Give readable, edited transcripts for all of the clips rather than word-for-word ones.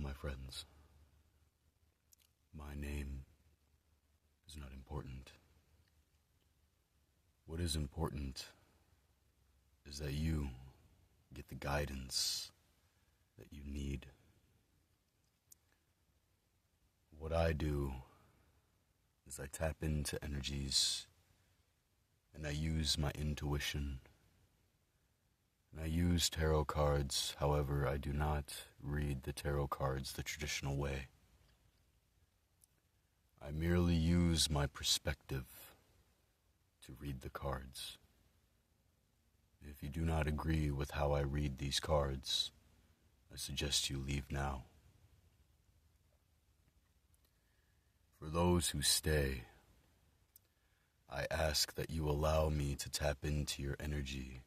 my friends. My name is not important. What is important is that you get the guidance that you need. What I do is I tap into energies and I use my intuition. And I use tarot cards, however, I do not read the tarot cards the traditional way. I merely use my perspective to read the cards. If you do not agree with how I read these cards, I suggest you leave now. For those who stay, I ask that you allow me to tap into your energy,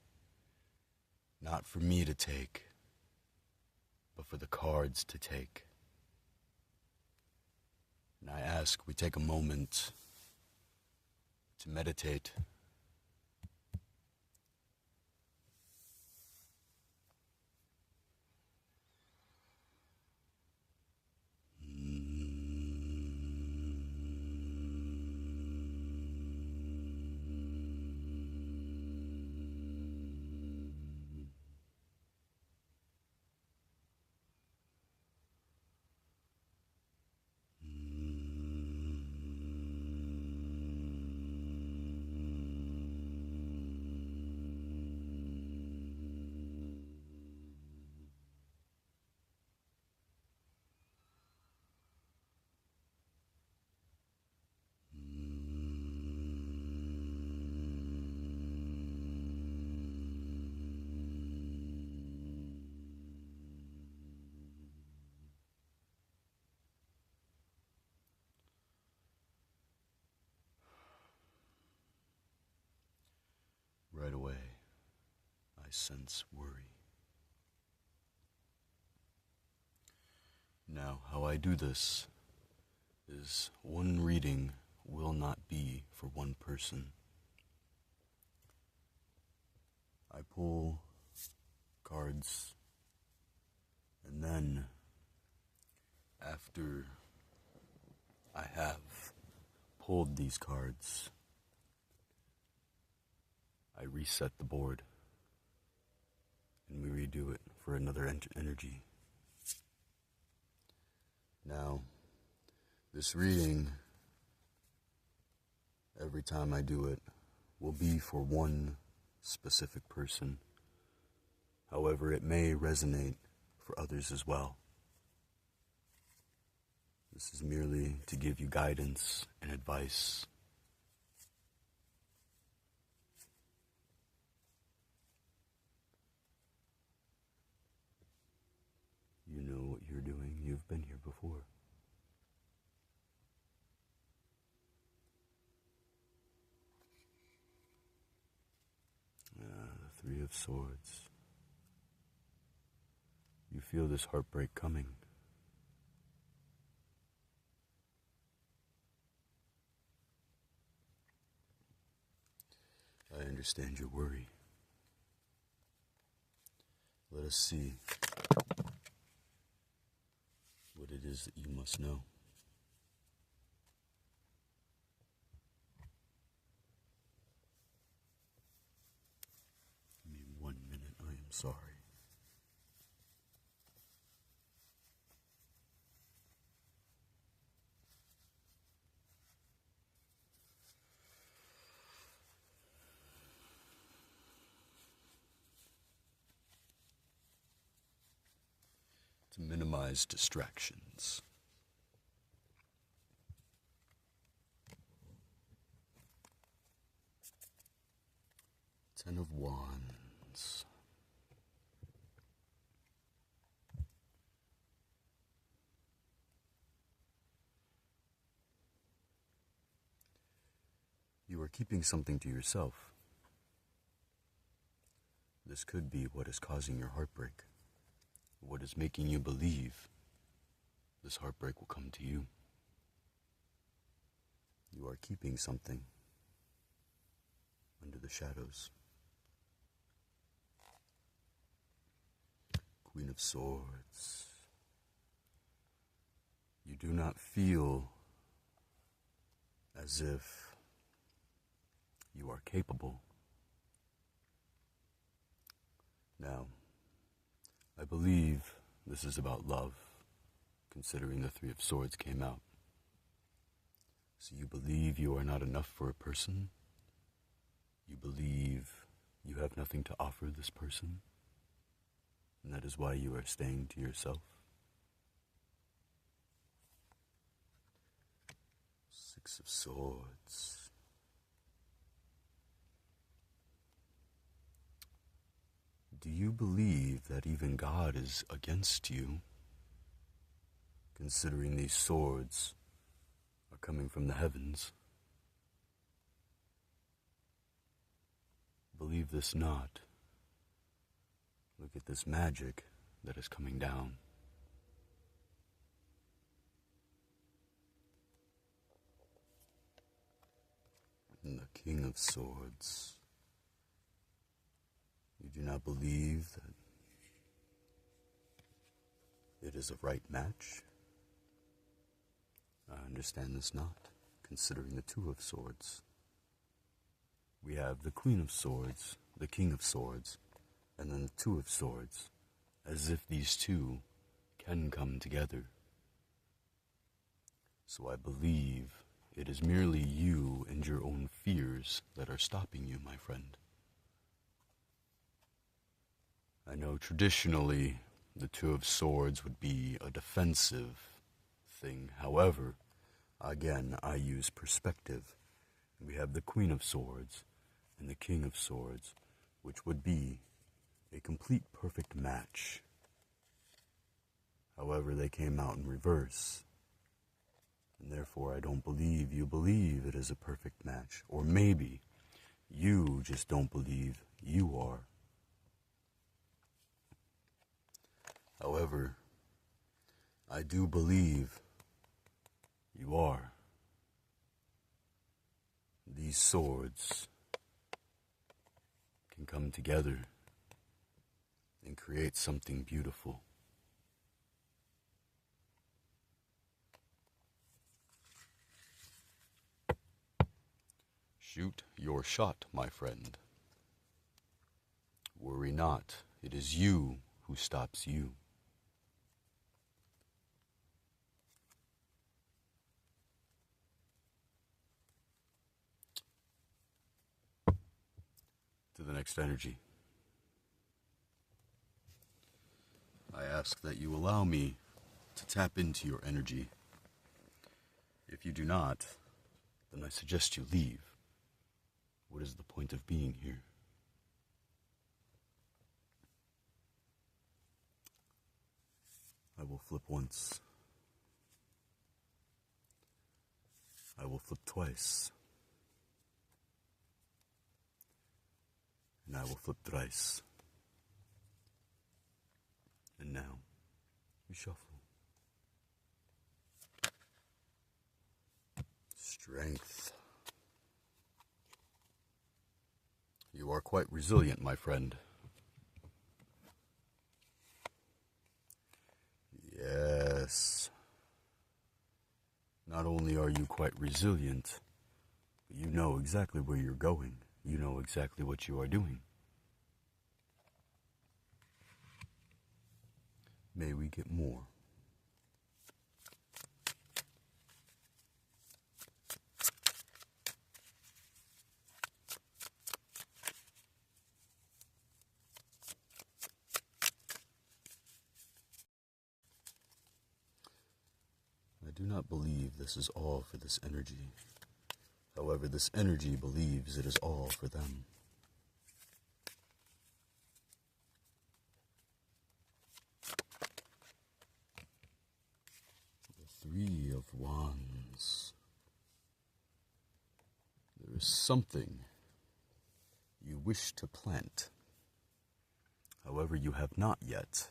not for me to take, but for the cards to take. And I ask we take a moment to meditate. Right away, I sense worry. Now, how I do this is one reading will not be for one person. I pull cards, and then after I have pulled these cards, I reset the board, and we redo it for another energy. Now, this reading, every time I do it, will be for one specific person. However, it may resonate for others as well. This is merely to give you guidance and advice. You know what you're doing. You've been here before. The Three of Swords. You feel this heartbreak coming. I understand your worry. Let us see what it is that you must know. Give me 1 minute, I am sorry. To minimize distractions. Ten of Wands. You are keeping something to yourself. This could be what is causing your heartbreak. What is making you believe this heartbreak will come to you. You are keeping something under the shadows. Queen of Swords. you do not feel as if you are capable. Now, I believe this is about love, considering the Three of Swords came out. So you believe you are not enough for a person? You believe you have nothing to offer this person? And that is why you are staying to yourself? Six of Swords. Do you believe that even God is against you, considering these swords are coming from the heavens? Believe this not. Look at this magic that is coming down. And the King of Swords. You do not believe that it is a right match? I understand this not, considering the Two of Swords. We have the Queen of Swords, the King of Swords, and then the Two of Swords, as if these two can come together. So I believe it is merely you and your own fears that are stopping you, my friend. I know traditionally the Two of Swords would be a defensive thing. However, again, I use perspective. We have the Queen of Swords and the King of Swords, which would be a complete perfect match. However, they came out in reverse. And therefore, I don't believe you believe it is a perfect match. Or maybe you just don't believe you are. However, I do believe you are. These swords can come together and create something beautiful. Shoot your shot, my friend. Worry not, it is you who stops you. To the next energy. I ask that you allow me to tap into your energy. If you do not, then I suggest you leave. What is the point of being here? I will flip once. I will flip twice. And I will flip thrice. And now, we shuffle. Strength. You are quite resilient, my friend. Yes. Not only are you quite resilient, but you know exactly where you're going. You know exactly what you are doing. May we get more. I do not believe this is all for this energy. However, this energy believes it is all for them. The Three of Wands. There is something you wish to plant. However, you have not yet.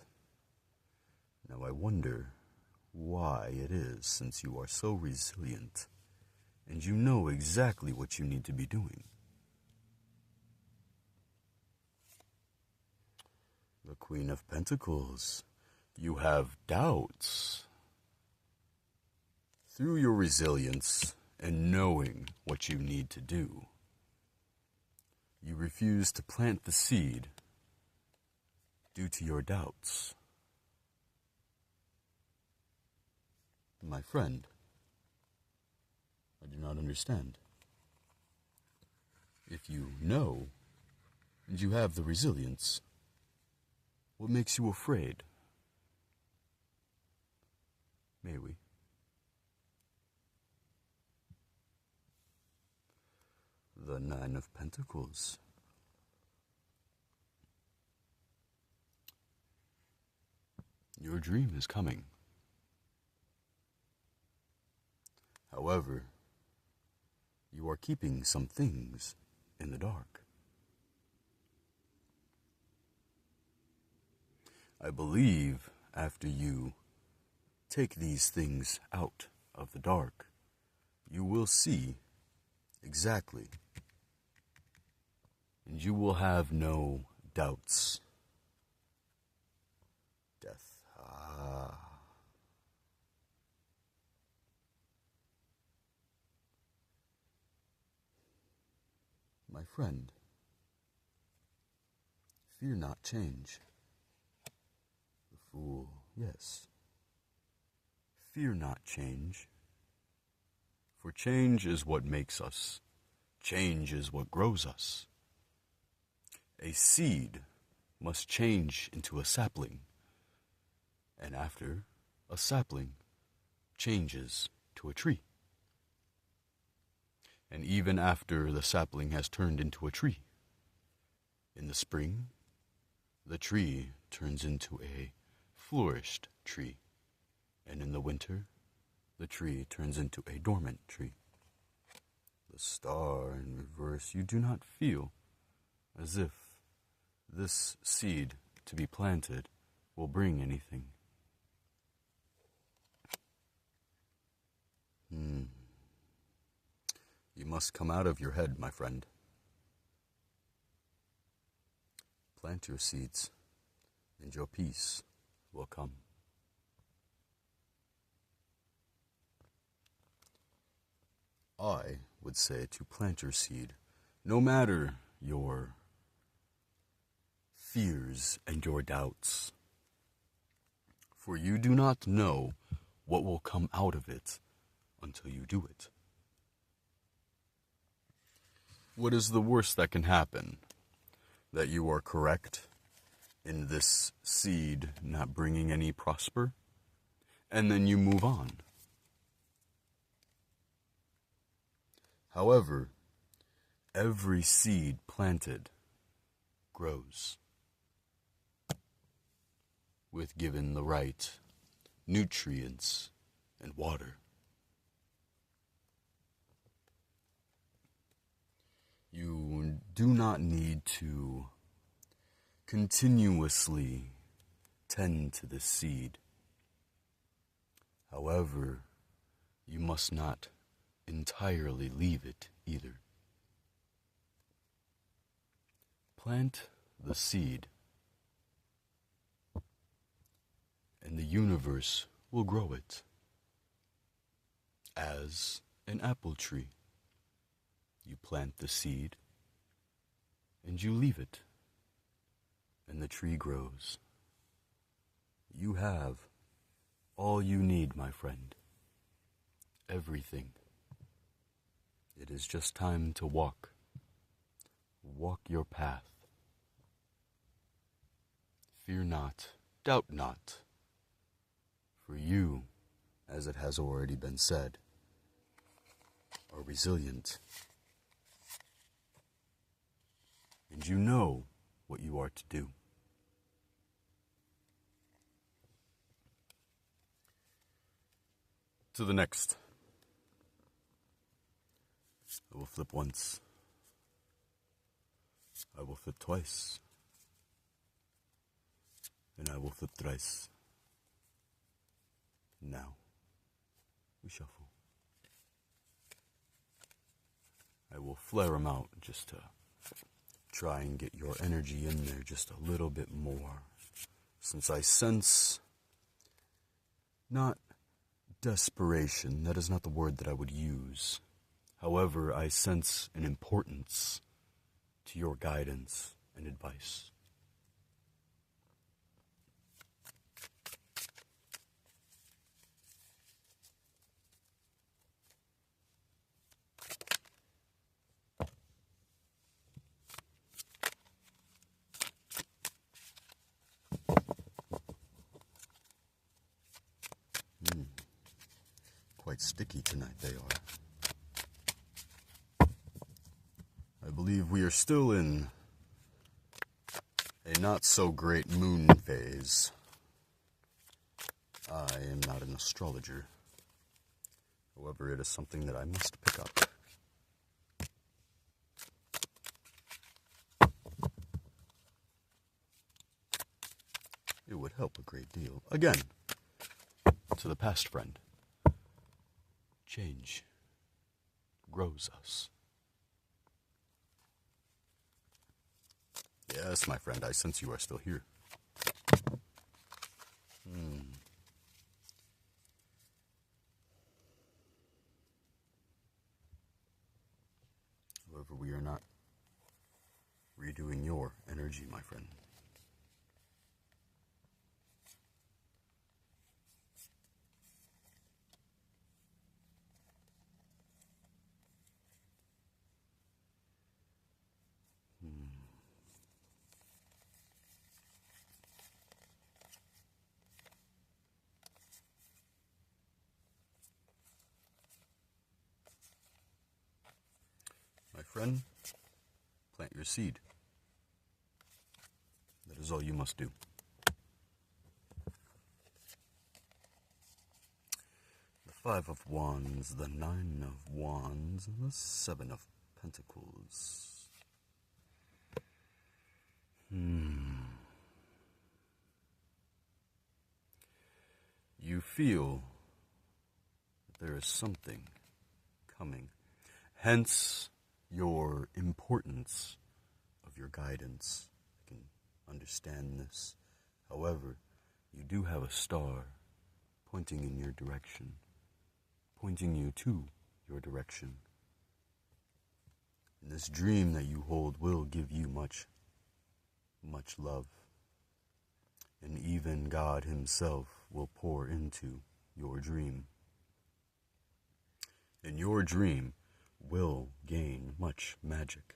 Now I wonder why it is, since you are so resilient and you know exactly what you need to be doing. The Queen of Pentacles. You have doubts. Through your resilience and knowing what you need to do, you refuse to plant the seed due to your doubts. My friend, I do not understand. If you know and you have the resilience, what makes you afraid? May we? The Nine of Pentacles. Your dream is coming. However, you are keeping some things in the dark. I believe after you take these things out of the dark, you will see exactly, and you will have no doubts. Death. My friend, fear not change. The Fool, yes. Fear not change. For change is what makes us. Change is what grows us. A seed must change into a sapling, and after, a sapling changes to a tree. And even after the sapling has turned into a tree, in the spring, the tree turns into a flourished tree, and in the winter, the tree turns into a dormant tree. The star in reverse, you do not feel as if this seed to be planted will bring anything. You must come out of your head, my friend. Plant your seeds, and your peace will come. I would say to plant your seed, no matter your fears and your doubts, for you do not know what will come out of it until you do it. What is the worst that can happen? That you are correct in this seed not bringing any prosper, and then you move on. However, every seed planted grows with given the right nutrients and water. You do not need to continuously tend to the seed. However, you must not entirely leave it either. Plant the seed, and the universe will grow it as an apple tree. You plant the seed, and you leave it, and the tree grows. You have all you need, my friend. Everything. It is just time to walk. Walk your path. Fear not, doubt not. For you, as it has already been said, are resilient. And you know what you are to do. To the next. I will flip once. I will flip twice. And I will flip thrice. Now, we shuffle. I will flare them out just to try and get your energy in there just a little bit more. Since I sense not desperation, that is not the word that I would use. However, I sense an importance to your guidance and advice. Quite sticky tonight they are. I believe we are still in a not-so-great moon phase. I am not an astrologer. However, it is something that I must pick up. It would help a great deal. Again, to the past friend. Change grows us. Yes, my friend, I sense you are still here. However, we are not redoing your energy, my friend. My friend, plant your seed. That is all you must do. The 5 of Wands, the 9 of Wands, and the 7 of Pentacles. You feel that there is something coming. Hence, your importance of your guidance. I can understand this. However, you do have a star pointing in your direction, pointing you to your direction. And this dream that you hold will give you much, much love. And even God Himself will pour into your dream. And your dream will gain much magic.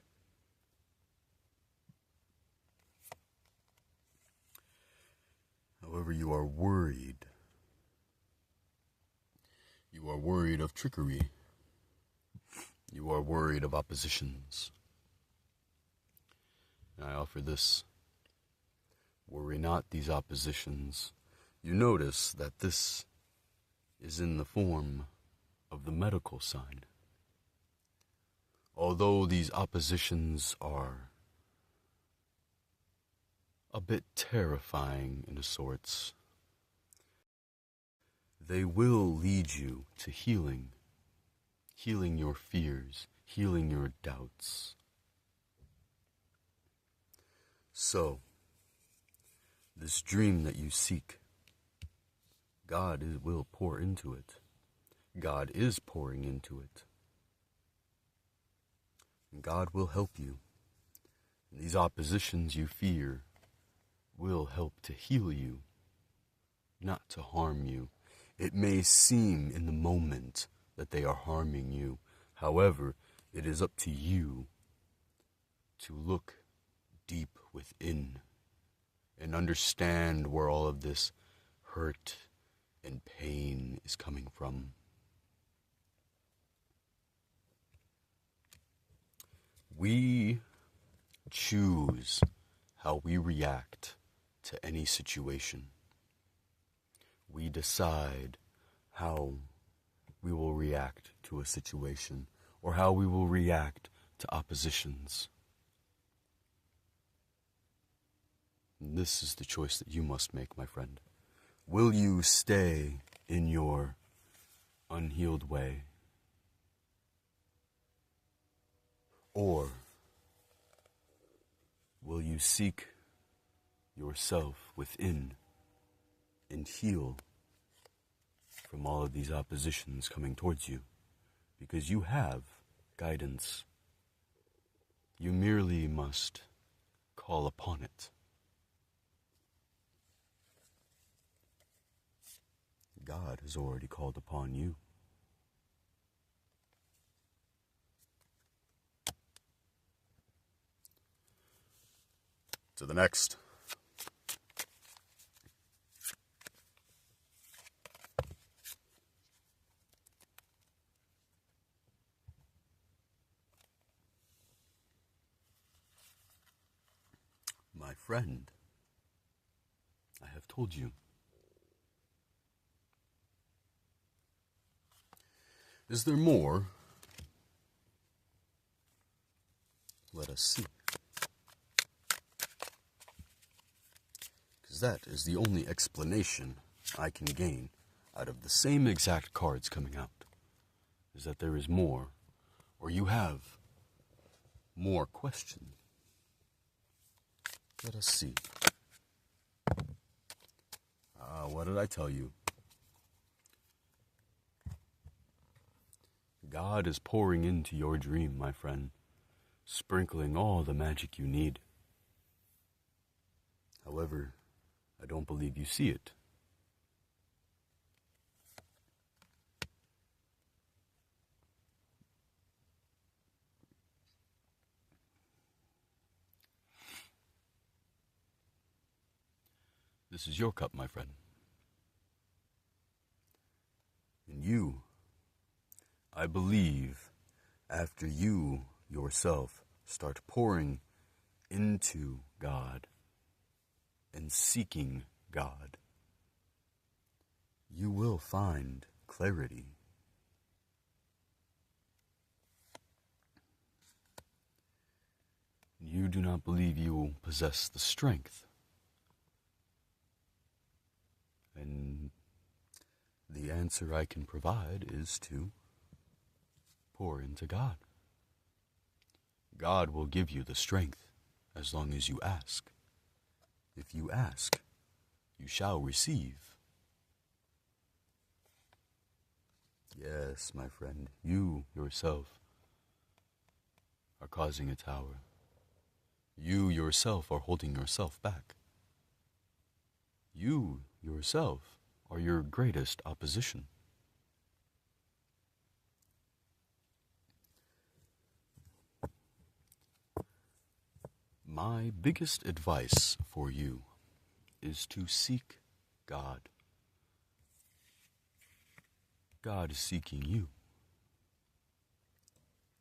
However, you are worried. You are worried of trickery. You are worried of oppositions. And I offer this. Worry not these oppositions. You notice that this is in the form of the medical sign. Although these oppositions are a bit terrifying in a sorts, they will lead you to healing your fears, healing your doubts. So, this dream that you seek, God will pour into it. God is pouring into it. And God will help you. And these oppositions you fear will help to heal you, not to harm you. It may seem in the moment that they are harming you. However, it is up to you to look deep within and understand where all of this hurt and pain is coming from. We choose how we react to any situation. We decide how we will react to a situation or how we will react to oppositions. And this is the choice that you must make, my friend. Will you stay in your unhealed way? Or will you seek yourself within and heal from all of these oppositions coming towards you, because you have guidance. You merely must call upon it. God has already called upon you. To the next. My friend, I have told you. Is there more? Let us see. Because that is the only explanation I can gain out of the same exact cards coming out. Is that there is more, or you have more questions. Let us see. What did I tell you? God is pouring into your dream, my friend, sprinkling all the magic you need. However, I don't believe you see it. This is your cup, my friend. And you, I believe, after you yourself start pouring into God and seeking God, you will find clarity. You do not believe you possess the strength. And the answer I can provide is to pour into God. God will give you the strength as long as you ask. If you ask, you shall receive. Yes, my friend, you yourself are causing a tower. You yourself are holding yourself back. You yourself are your greatest opposition. My biggest advice for you is to seek God. God is seeking you.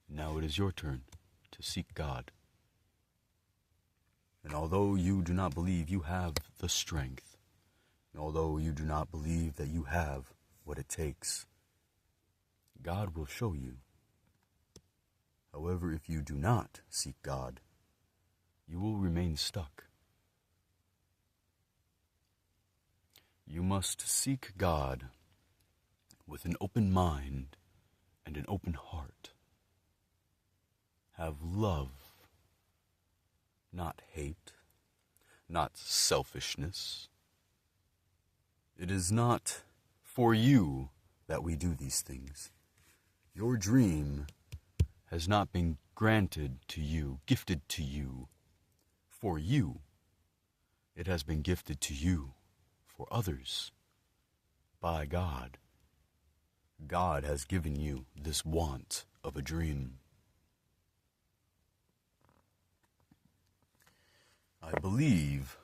Now it is your turn to seek God. And although you do not believe you have the strength, and although you do not believe that you have what it takes, God will show you. However, if you do not seek God, you will remain stuck. You must seek God with an open mind and an open heart. Have love, not hate, not selfishness. It is not for you that we do these things. Your dream has not been granted to you, gifted to you, for you. It has been gifted to you for others by God. God has given you this want of a dream. I believe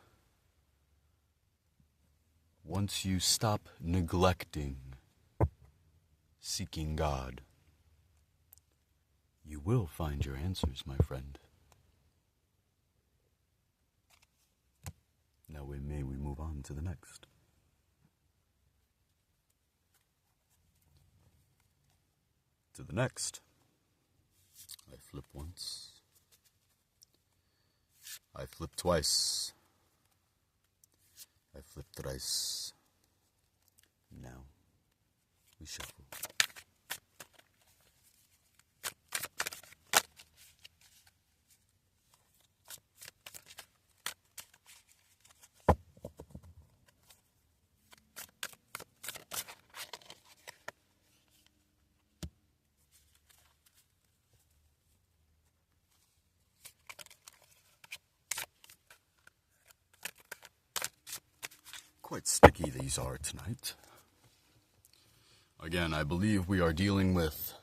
once you stop neglecting seeking God, you will find your answers, my friend. Now may we move on to the next. To the next. I flip once. I flip twice. I flip thrice. Now we shuffle. Quite sticky these are tonight. Again, I believe we are dealing with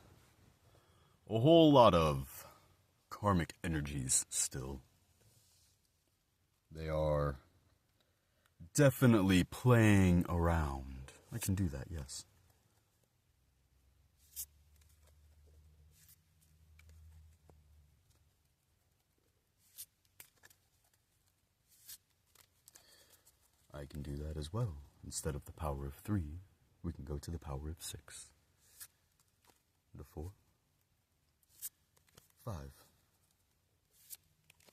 a whole lot of karmic energies still. They are definitely playing around. I can do that, yes. I can do that as well. Instead of the power of 3, we can go to the power of 6. The 4, 5,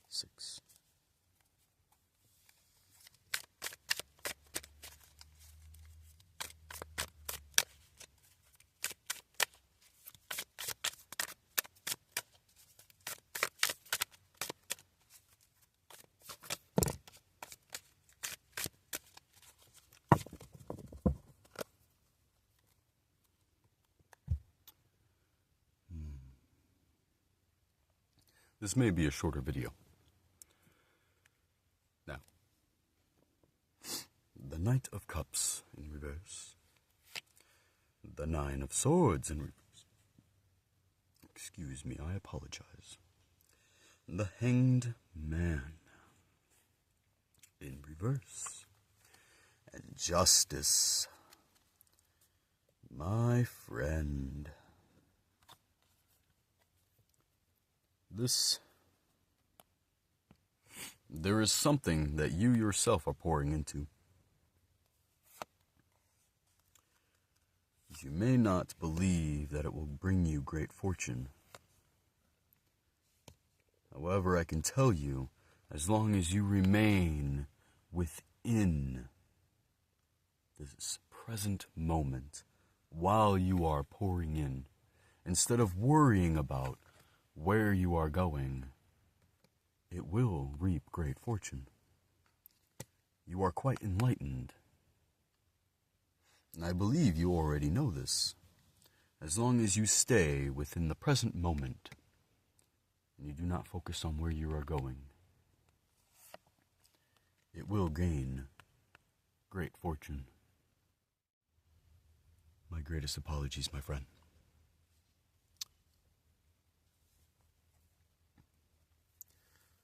6. This may be a shorter video. Now, the Knight of Cups in reverse. The 9 of Swords in reverse. Excuse me, I apologize. The Hanged Man in reverse. And Justice, my friend. There is something that you yourself are pouring into. You may not believe that it will bring you great fortune. However, I can tell you, as long as you remain within this present moment while you are pouring in, instead of worrying about where you are going, it will reap great fortune. You are quite enlightened. And I believe you already know this. As long as you stay within the present moment, and you do not focus on where you are going, it will gain great fortune. My greatest apologies, my friend.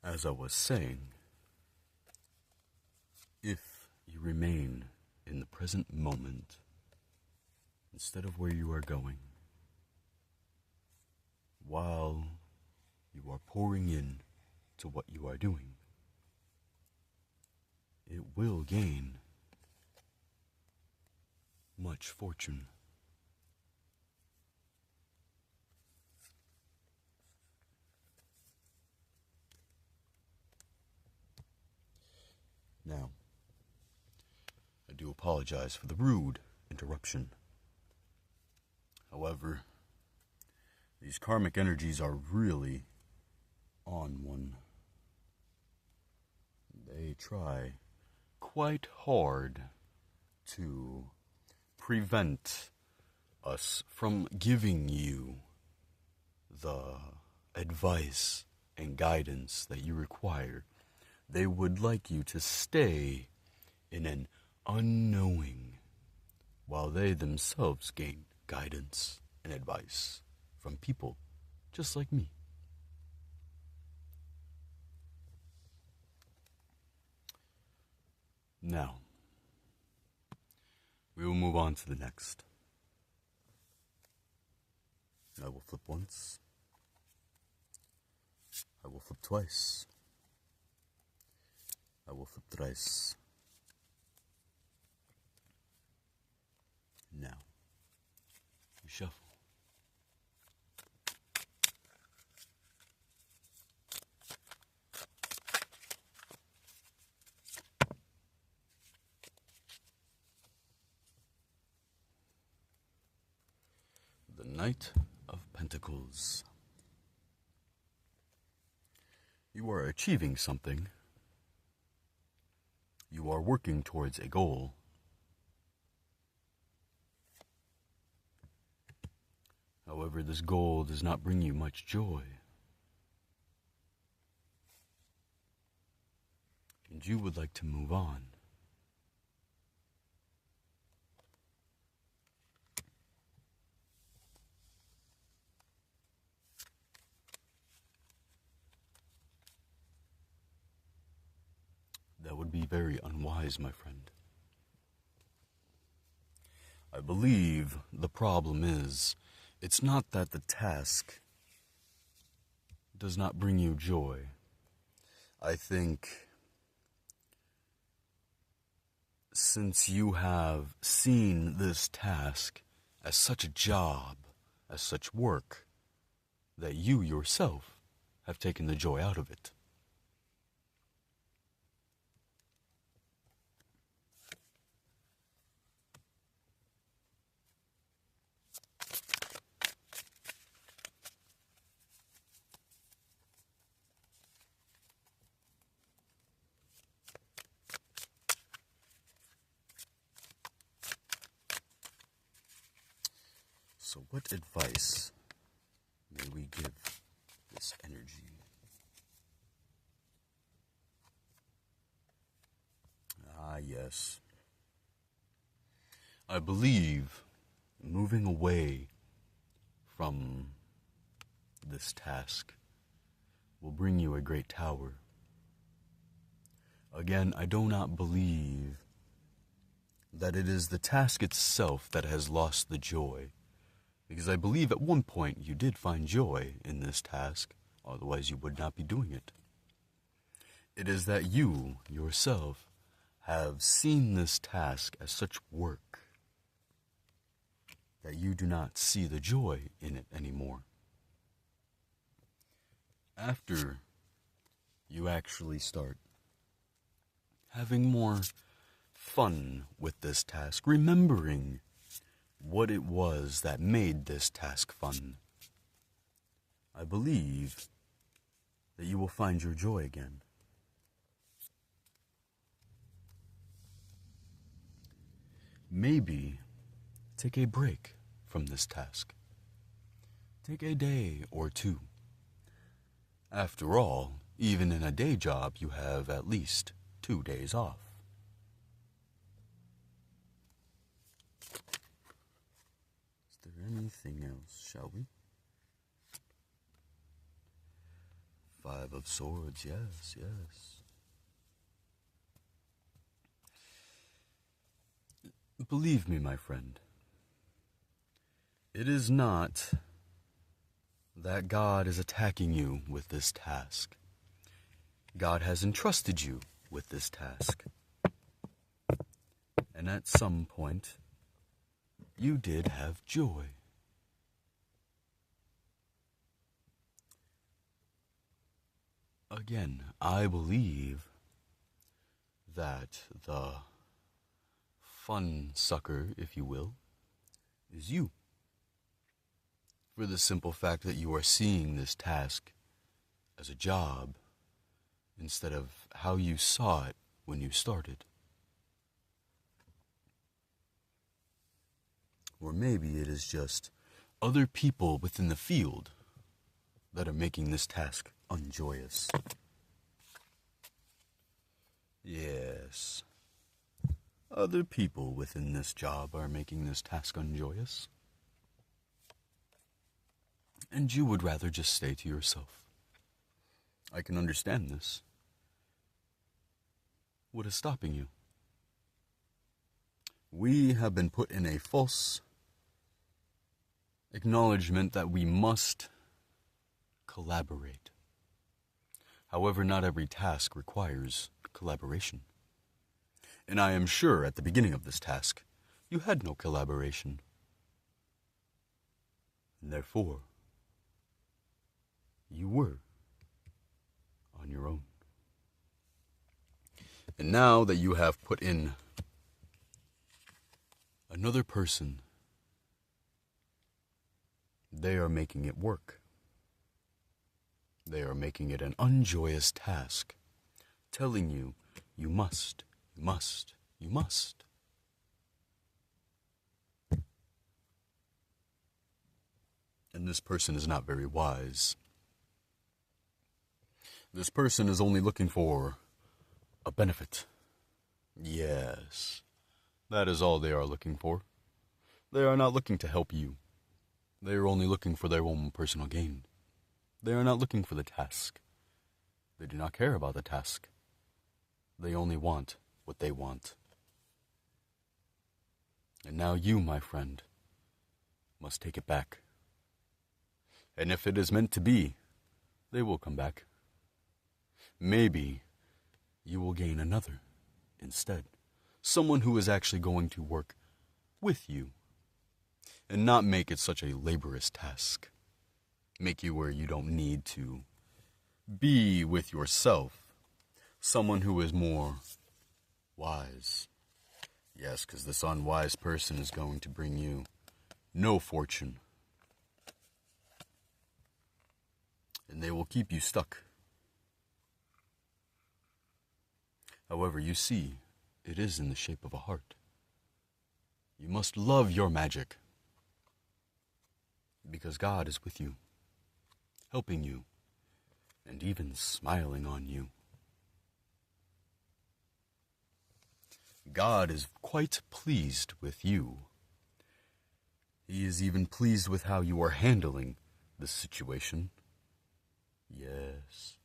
As I was saying, if you remain in the present moment, instead of where you are going, while you are pouring in to what you are doing, it will gain much fortune. Now, I do apologize for the rude interruption. However, these karmic energies are really on one. They try quite hard to prevent us from giving you the advice and guidance that you require. They would like you to stay in an unknowing while they themselves gain guidance and advice from people just like me. Now, we will move on to the next. I will flip once. I will flip twice. I will flip thrice. Now, we shuffle. The Knight of Pentacles. You are achieving something. You are working towards a goal. However, this goal does not bring you much joy. And you would like to move on. would be very unwise, my friend. I believe the problem is, it's not that the task does not bring you joy. I think since you have seen this task as such a job, as such work, that you yourself have taken the joy out of it. So what advice may we give this energy? Ah, yes. I believe moving away from this task will bring you a great tower. Again, I do not believe that it is the task itself that has lost the joy. Because I believe at one point you did find joy in this task, otherwise you would not be doing it. It is that you, yourself, have seen this task as such work that you do not see the joy in it anymore. After you actually start having more fun with this task, remembering what it was that made this task fun, I believe that you will find your joy again. Maybe take a break from this task. Take a day or two. After all, even in a day job, you have at least 2 days off. Anything else, shall we? 5 of Swords, yes, yes. Believe me, my friend, it is not that God is attacking you with this task. God has entrusted you with this task. And at some point, you did have joy. Again, I believe that the fun sucker, if you will, is you. For the simple fact that you are seeing this task as a job instead of how you saw it when you started. Or maybe it is just other people within the field that are making this task unjoyous. Yes. Other people within this job are making this task unjoyous. And you would rather just stay to yourself. I can understand this. What is stopping you? We have been put in a false acknowledgement that we must collaborate. However, not every task requires collaboration. And I am sure at the beginning of this task, you had no collaboration. And therefore, you were on your own. And now that you have put in another person, they are making it work. They are making it an unjoyous task, telling you, you must, you must, you must. And this person is not very wise. This person is only looking for a benefit. Yes, that is all they are looking for. They are not looking to help you. They are only looking for their own personal gain. They are not looking for the task. They do not care about the task. They only want what they want. And now you, my friend, must take it back. And if it is meant to be, they will come back. Maybe you will gain another instead. Someone who is actually going to work with you and not make it such a laborious task. Make you where you don't need to be with yourself. Someone who is more wise. Yes, because this unwise person is going to bring you no fortune. And they will keep you stuck. However, you see, it is in the shape of a heart. You must love your magic. Because God is with you, helping you, and even smiling on you. God is quite pleased with you. He is even pleased with how you are handling this situation. Yes,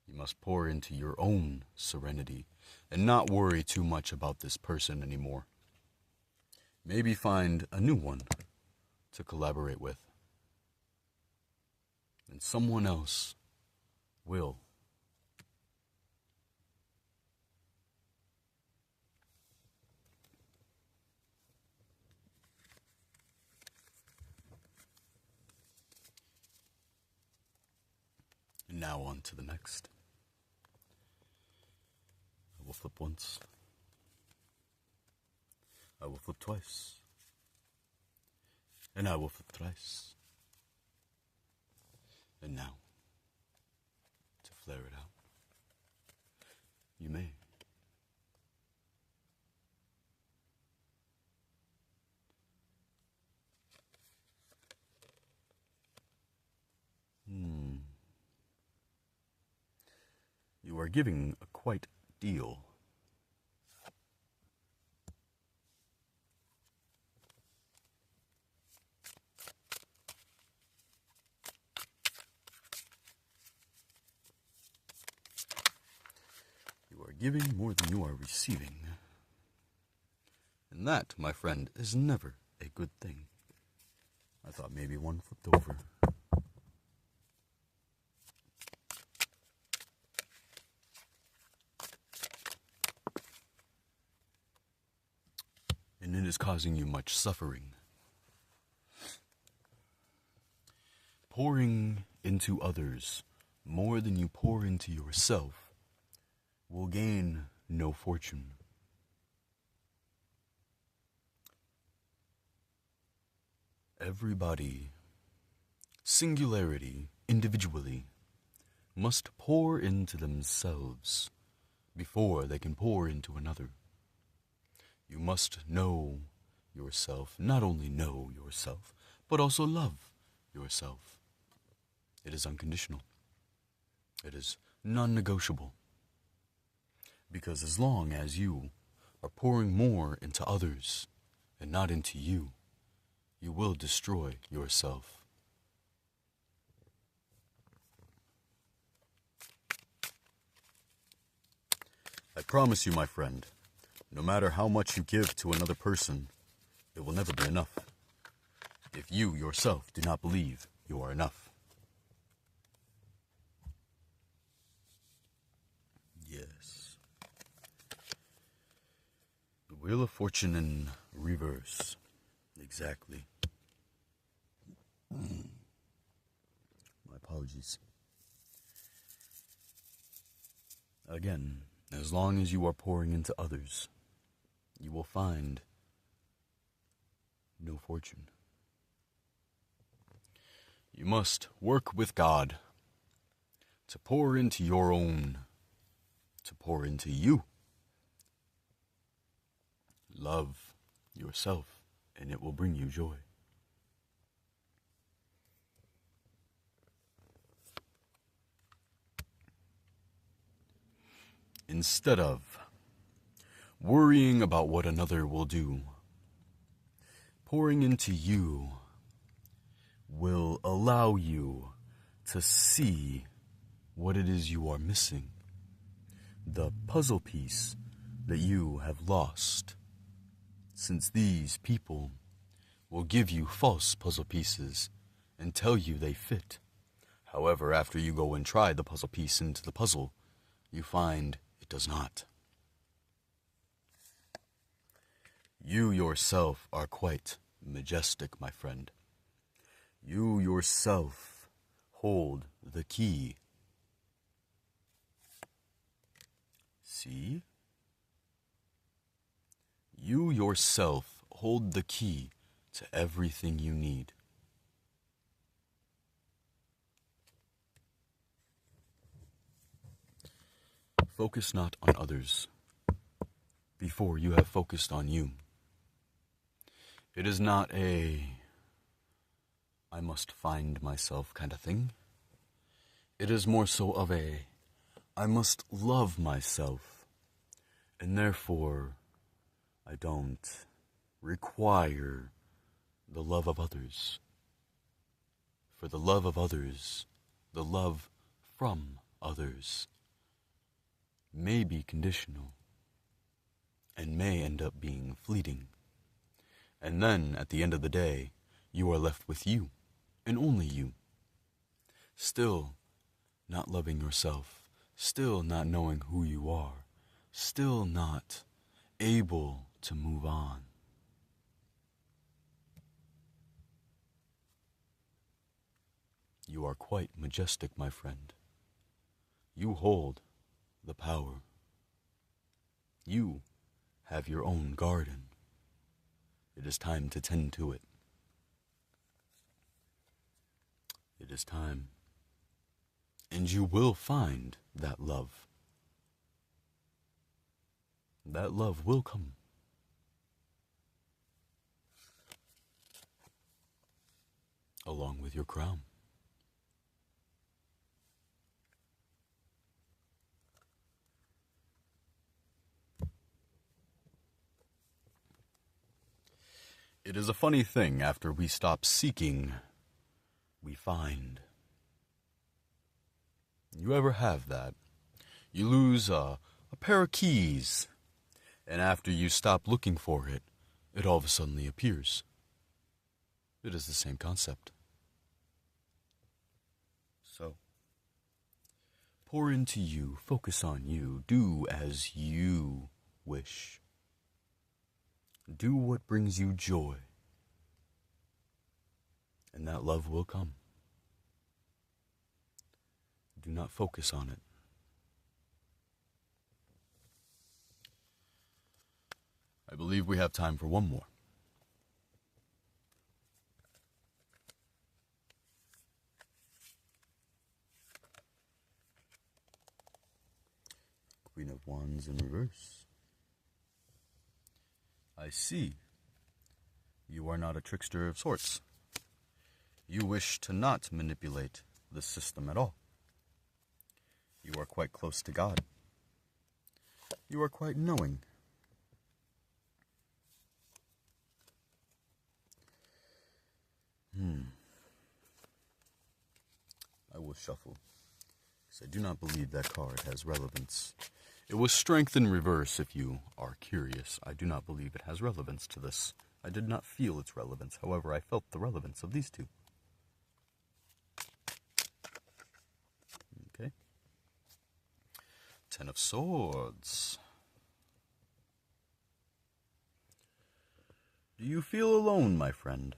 you must pour into your own serenity and not worry too much about this person anymore. Maybe find a new one to collaborate with. And someone else will. And now on to the next. I will flip once. I will flip twice. And I will flip thrice. And now, to flare it out, you may. You are giving a quite deal. You are giving more than you are receiving. And that, my friend, is never a good thing. I thought maybe one flipped over. And it is causing you much suffering. Pouring into others more than you pour into yourself will gain no fortune. Everybody, singularity, individually, must pour into themselves before they can pour into another. You must know yourself, not only know yourself, but also love yourself. It is unconditional. It is non-negotiable. Because as long as you are pouring more into others and not into you, you will destroy yourself. I promise you, my friend, no matter how much you give to another person, it will never be enough. If you yourself do not believe you are enough. Yes. The Wheel of Fortune in reverse. Exactly. My apologies. Again, as long as you are pouring into others, you will find no fortune. You must work with God to pour into your own, to pour into you. Love yourself, and it will bring you joy. Instead of worrying about what another will do, pouring into you will allow you to see what it is you are missing, the puzzle piece that you have lost, since these people will give you false puzzle pieces and tell you they fit. However, after you go and try the puzzle piece into the puzzle, you find it does not. You yourself are quite majestic, my friend. You yourself hold the key. See? You yourself hold the key to everything you need. Focus not on others before you have focused on you. It is not a I must find myself kind of thing. It is more so of a I must love myself, and therefore I don't require the love of others. For the love of others, the love from others, may be conditional and may end up being fleeting. And then, at the end of the day, you are left with you, and only you. Still not loving yourself, still not knowing who you are, still not able to move on. You are quite majestic, my friend. You hold the power. You have your own garden. It is time to tend to it. It is time. And you will find that love. That love will come. Along with your crown. It is a funny thing, after we stop seeking, we find. You ever have that? You lose a pair of keys, and after you stop looking for it, it all of a sudden appears. It is the same concept. So, pour into you, focus on you, do as you wish. Do what brings you joy, and that love will come. Do not focus on it. I believe we have time for one more. Queen of Wands in reverse. I see. You are not a trickster of sorts. You wish to not manipulate the system at all. You are quite close to God. You are quite knowing. I will shuffle, because I do not believe that card has relevance. It was strength in reverse, if you are curious. I do not believe it has relevance to this. I did not feel its relevance. However, I felt the relevance of these two. Okay. Ten of Swords. Do you feel alone, my friend?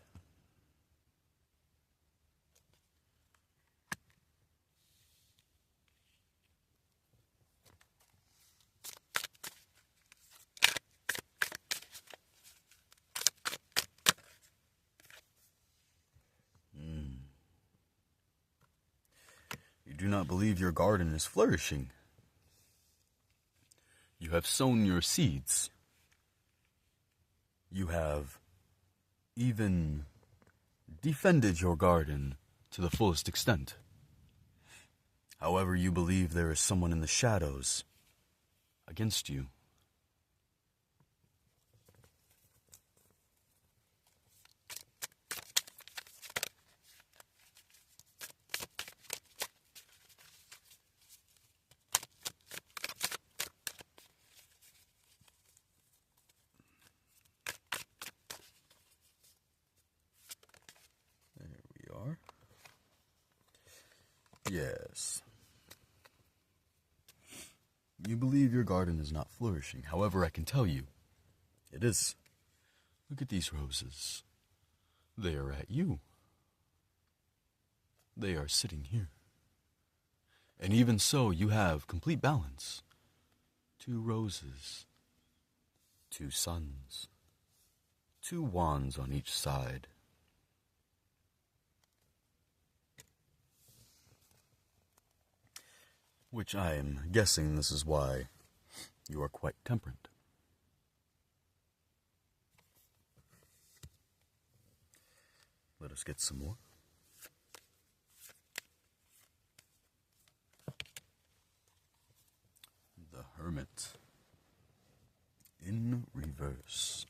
You do not believe your garden is flourishing. You have sown your seeds. You have even defended your garden to the fullest extent. However, you believe there is someone in the shadows against you. Yes. You believe your garden is not flourishing. However, I can tell you, it is. Look at these roses. They are at you. They are sitting here. And even so, you have complete balance. 2 roses, 2 suns, 2 wands on each side. Which I am guessing this is why you are quite temperate. Let us get some more. The Hermit in reverse.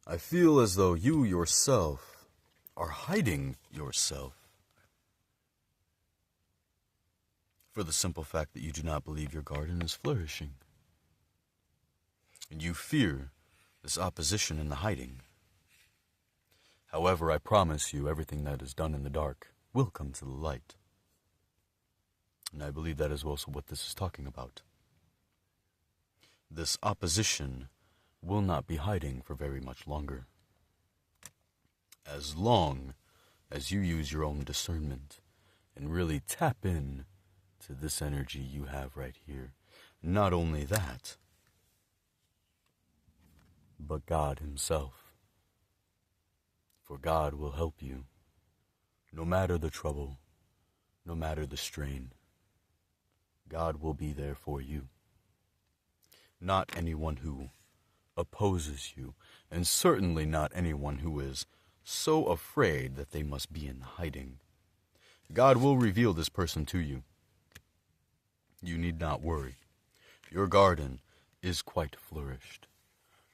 I feel as though you yourself are hiding yourself for the simple fact that you do not believe your garden is flourishing. And you fear this opposition in the hiding. However, I promise you everything that is done in the dark will come to the light. And I believe that is also what this is talking about. This opposition will not be hiding for very much longer. As long as you use your own discernment and really tap in to this energy you have right here. Not only that, but God Himself. For God will help you, no matter the trouble, no matter the strain. God will be there for you. Not anyone who opposes you, and certainly not anyone who is so afraid that they must be in hiding. God will reveal this person to you. You need not worry. Your garden is quite flourished.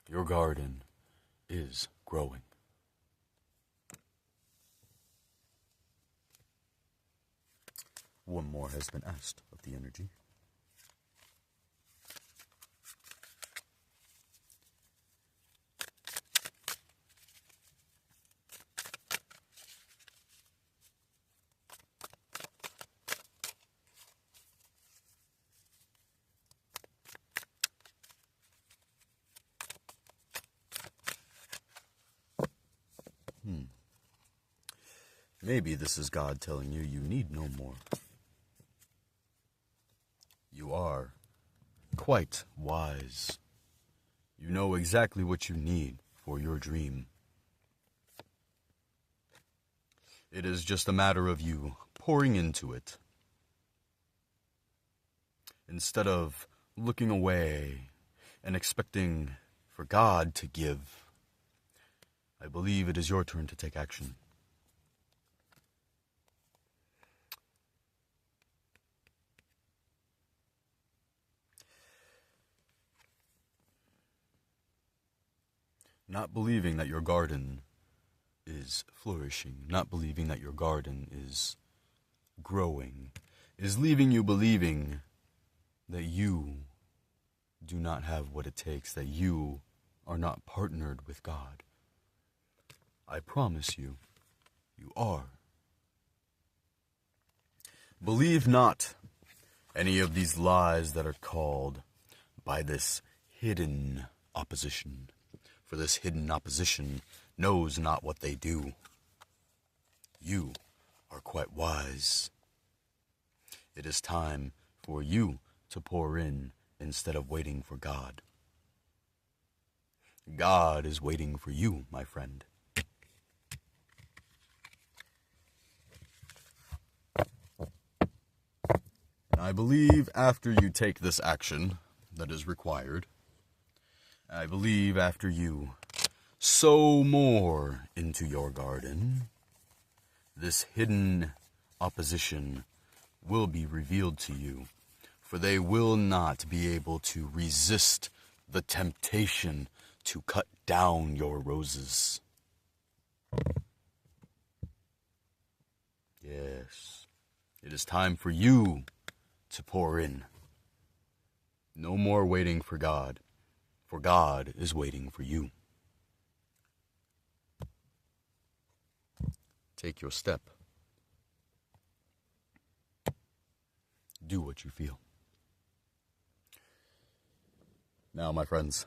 Your garden is growing. One more has been asked of the energy. Maybe this is God telling you you need no more. You are quite wise. You know exactly what you need for your dream. It is just a matter of you pouring into it. Instead of looking away and expecting for God to give, I believe it is your turn to take action. Not believing that your garden is flourishing, not believing that your garden is growing, is leaving you believing that you do not have what it takes, that you are not partnered with God. I promise you, you are. Believe not any of these lies that are called by this hidden opposition. For this hidden opposition knows not what they do. You are quite wise. It is time for you to pour in instead of waiting for God. God is waiting for you, my friend. And I believe after you take this action that is required, I believe after you sow more into your garden, this hidden opposition will be revealed to you, for they will not be able to resist the temptation to cut down your roses. Yes, it is time for you to pour in. No more waiting for God. For God is waiting for you. Take your step. do what you feel. Now, my friends,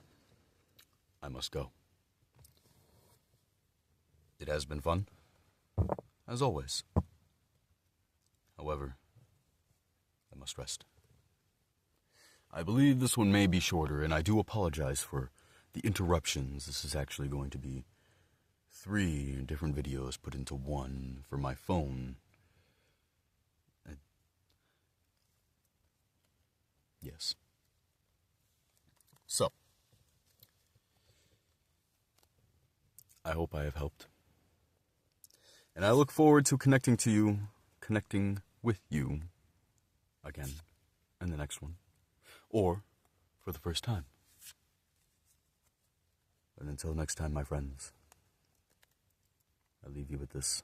I must go. It has been fun, as always. However, I must rest. I believe this one may be shorter, and I do apologize for the interruptions. This is actually going to be 3 different videos put into one for my phone. Yes. So, I hope I have helped. And I look forward to connecting with you again in the next one. Or for the first time. But until next time, my friends, I leave you with this.